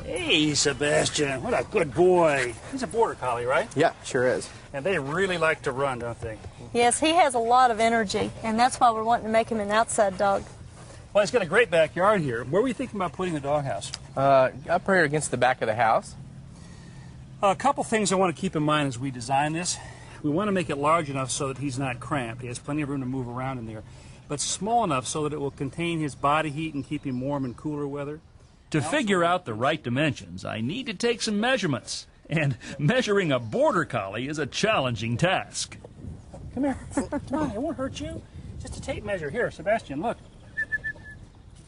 Hey, Sebastian, what a good boy. He's a border collie, right? Yeah, sure is. And they really like to run, don't they? Yes, he has a lot of energy, and that's why we're wanting to make him an outside dog. Well, he's got a great backyard here. Where were you thinking about putting the doghouse? Up here against the back of the house. A couple things I want to keep in mind as we design this. We want to make it large enough so that he's not cramped. He has plenty of room to move around in there, but small enough so that it will contain his body heat and keep him warm in cooler weather. To figure out the right dimensions, I need to take some measurements. And measuring a border collie is a challenging task. Come here. Come on, it won't hurt you. Just a tape measure. Here, Sebastian, look.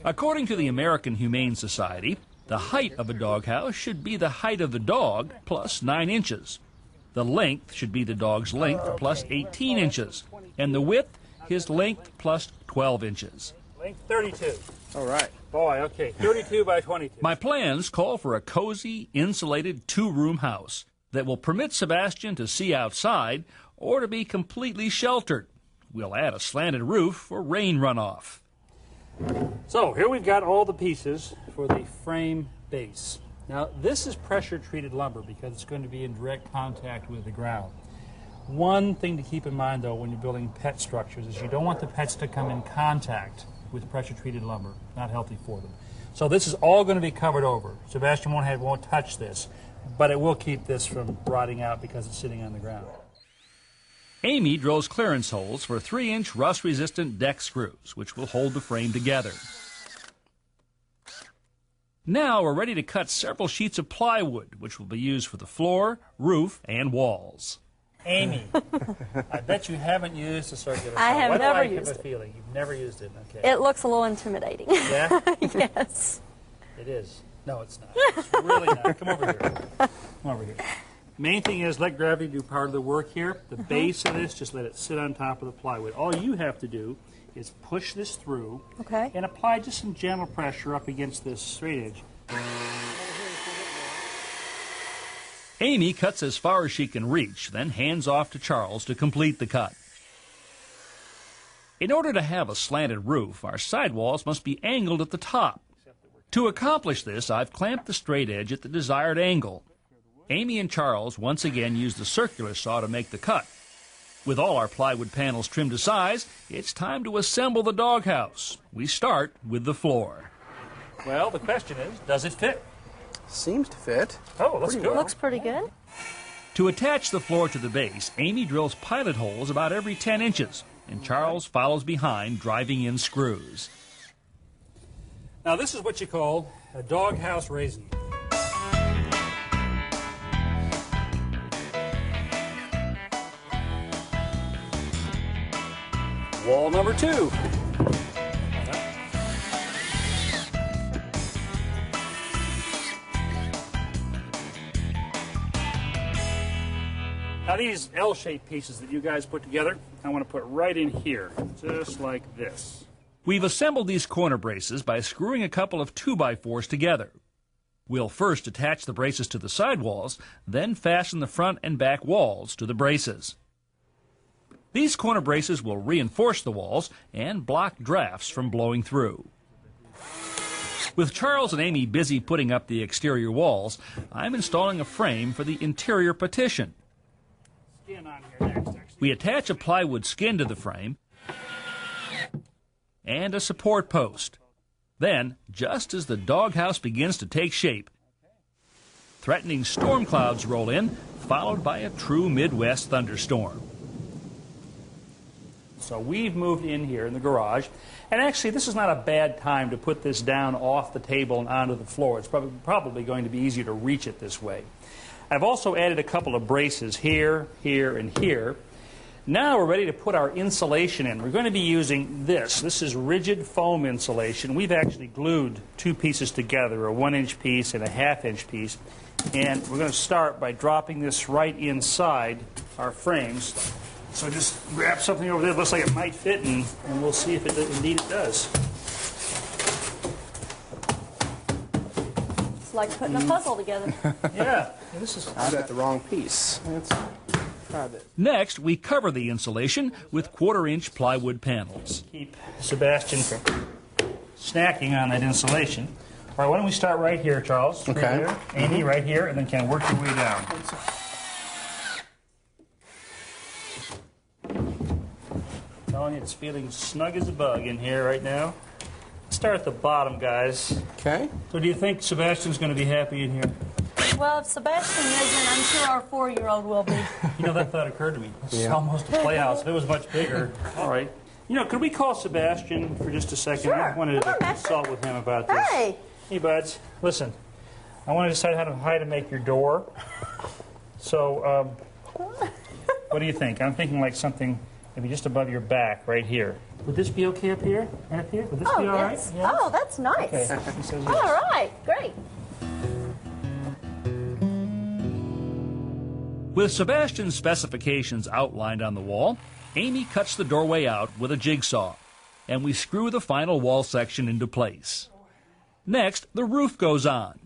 According to the American Humane Society, the height of a doghouse should be the height of the dog plus 9 inches. The length should be the dog's length plus 18 inches. And the width, his length plus 12 inches. Length 32. All right. Boy, okay, 32 by 22. My plans call for a cozy, insulated 2-room house that will permit Sebastian to see outside or to be completely sheltered. We'll add a slanted roof for rain runoff. So here we've got all the pieces for the frame base. Now this is pressure treated lumber because it's going to be in direct contact with the ground. One thing to keep in mind though when you're building pet structures is you don't want the pets to come in contact with pressure treated lumber. Not healthy for them. So this is all going to be covered over. Sebastian won't touch this, but it will keep this from rotting out because it's sitting on the ground. Amy drills clearance holes for 3-inch rust-resistant deck screws, which will hold the frame together. Now we're ready to cut several sheets of plywood, which will be used for the floor, roof, and walls. Amy, I bet you haven't used a circular saw. I have never used it. used it. Feeling? You've never used it, okay. It looks a little intimidating. Yeah? Yes. It is. No, it's not. It's really not. Come over here. Come over here. Main thing is let gravity do part of the work here. The base of this, just let it sit on top of the plywood. All you have to do is push this through and apply just some gentle pressure up against this straight edge. Amy cuts as far as she can reach, then hands off to Charles to complete the cut. In order to have a slanted roof, our sidewalls must be angled at the top. To accomplish this, I've clamped the straight edge at the desired angle. Amy and Charles once again use the circular saw to make the cut. With all our plywood panels trimmed to size, it's time to assemble the doghouse. We start with the floor. Well, the question is, does it fit? Seems to fit. Oh, looks good. Looks pretty good. To attach the floor to the base, Amy drills pilot holes about every 10 inches, and Charles follows behind, driving in screws. Now, this is what you call a doghouse raisin. Wall number 2. Now these L-shaped pieces that you guys put together, I want to put right in here, just like this. We've assembled these corner braces by screwing a couple of 2x4s together. We'll first attach the braces to the sidewalls, then fasten the front and back walls to the braces. These corner braces will reinforce the walls and block drafts from blowing through. With Charles and Amy busy putting up the exterior walls, I'm installing a frame for the interior partition. We attach a plywood skin to the frame and a support post. Then, just as the doghouse begins to take shape, threatening storm clouds roll in, followed by a true Midwest thunderstorm. So we've moved in here in the garage, and actually this is not a bad time to put this down off the table and onto the floor. It's probably going to be easier to reach it this way. I've also added a couple of braces here, here, and here. Now we're ready to put our insulation in. We're going to be using this. This is rigid foam insulation. We've actually glued 2 pieces together, a 1-inch piece and a 1/2-inch piece. And we're going to start by dropping this right inside our frames. So just grab something over there that looks like it might fit, and we'll see if indeed it does. It's like putting a puzzle together. Yeah. This is. I got the wrong piece. Let's try this. Next, we cover the insulation with 1/4-inch plywood panels. Keep Sebastian from snacking on that insulation. All right, why don't we start right here, Charles? Through Okay. there. Amy, right here, and then kind of work your way down. Telling you, it's feeling snug as a bug in here right now. Let's start at the bottom, guys. Okay. So do you think Sebastian's going to be happy in here? Well, if Sebastian isn't, I'm sure our 4-year-old will be. You know, that thought occurred to me. It's Yeah. almost a playhouse. If it was much bigger. All right. You know, could we call Sebastian for just a second? Sure. I wanted Come on, to Master. consult with him about this. Hey! Hey, buds. Listen, I want to decide how to make your door. So, what do you think? I'm thinking like something maybe just above your back, right here. Would this be okay up here? And up here? Would this be all right? yes. Yeah? Oh, that's nice. Okay. He says yes. All right, great. With Sebastian's specifications outlined on the wall, Amy cuts the doorway out with a jigsaw, and we screw the final wall section into place. Next, the roof goes on.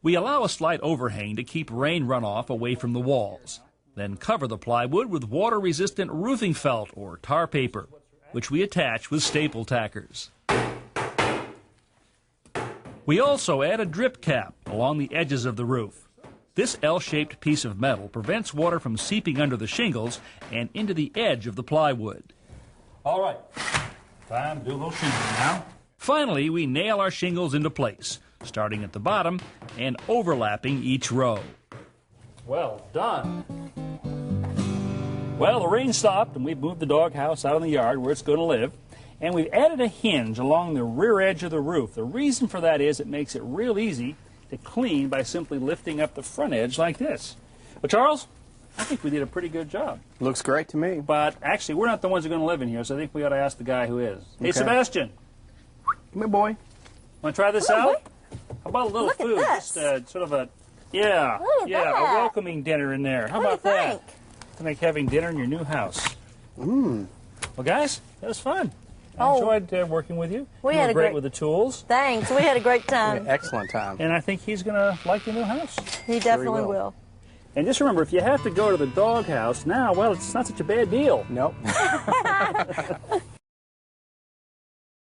We allow a slight overhang to keep rain runoff away from the walls, then cover the plywood with water-resistant roofing felt or tar paper, which we attach with staple tackers. We also add a drip cap along the edges of the roof. This L-shaped piece of metal prevents water from seeping under the shingles and into the edge of the plywood. All right. Time to do a little shingling now. Finally, we nail our shingles into place, starting at the bottom and overlapping each row. Well done. Well, the rain stopped, and we've moved the doghouse out in the yard where it's going to live. And we've added a hinge along the rear edge of the roof. The reason for that is it makes it real easy to clean by simply lifting up the front edge like this. Well, Charles, I think we did a pretty good job. Looks great to me. But actually, we're not the ones who are going to live in here, so I think we ought to ask the guy who is. Hey, Okay. Sebastian, Come here, boy. want to try this Come on, out? How about a little Look at food? this. Just sort of a, yeah, Look at yeah, that. a welcoming dinner in there. How What do about you that? To make having dinner in your new house. Well, guys, that was fun. I Oh. enjoyed working with you. We You had were a great great- with the tools, Thanks. We had a great Yeah, time. excellent time. and I think he's going to like your new house. He definitely will. will. And just remember, if you have to go to the doghouse now, well, it's not such a bad deal. Nope.